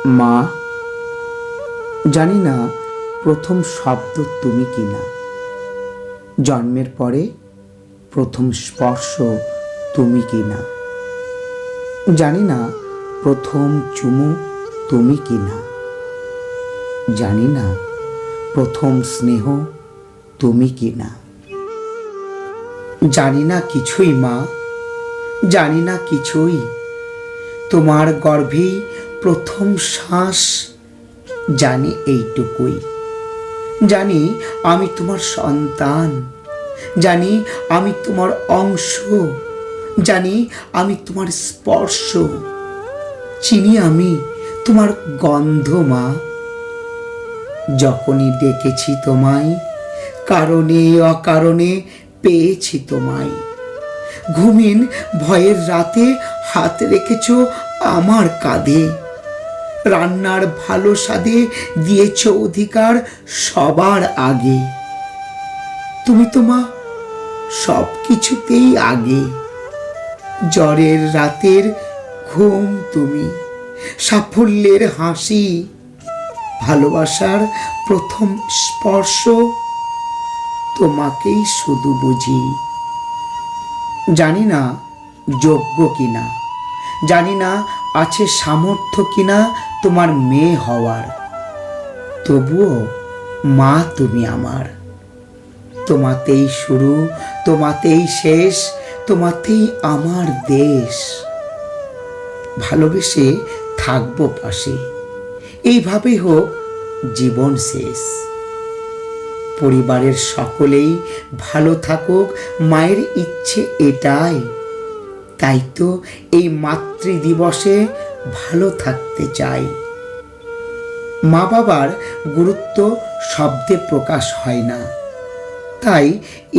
মা, জানি না প্রথম শব্দ তুমি কিনা, জন্মের পরে প্রথম স্পর্শ তুমি কিনা, জানি না প্রথম চুমু তুমি কিনা, জানি না প্রথম স্নেহ তুমি কিনা। জানি না কিছুই মা, জানি না কিছুই। তোমার গর্ভেই প্রথম শ্বাস, জানি এইটুকুই। জানি আমি তোমার সন্তান, জানি আমি তোমার অংশ, জানি আমি তোমার স্পর্শ, চিনি আমি তোমার গন্ধ মা। যখনই ডেকেছি তোমায়, কারণে অকারণে পেয়েছি তোমায়। ঘুমিন ভয়ের রাতে হাত রেখেছ আমার কাঁধে, রান্নার ভালো স্বাদে দিয়েছ অধিকার সবার আগে। তুমি তো মা সব কিছুতেই আগে। জ্বরের রাতের ঘুম তুমি, সাফল্যের হাসি, ভালোবাসার প্রথম স্পর্শ তোমাকেই শুধু বুঝি। জানি না যোগ্য কিনা, জানি না আছে সামর্থ্য কিনা তোমার মেয়ে হওয়ার, তবুও মা তুমি আমার। তোমাতেই শুরু, তোমাতেই শেষ, তোমাতেই আমার দেশ। ভালোবেসে থাকবো পাশে, এইভাবেই হোক জীবন শেষ। পরিবারের সকলেই ভালো থাকুক, মায়ের ইচ্ছে এটাই। তাই তো এই মাতৃদিবসে ভালো থাকতে চাই। মা বাবার গুরুত্ব শব্দে প্রকাশ হয় না, তাই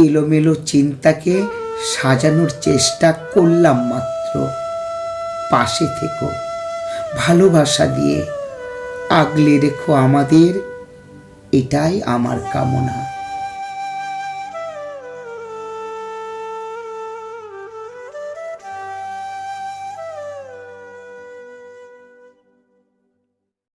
এলোমেলো চিন্তাকে সাজানোর চেষ্টা করলাম মাত্র। পাশে থেকো, ভালোবাসা দিয়ে আগলে রেখো আমাদের, এটাই আমার কামনা।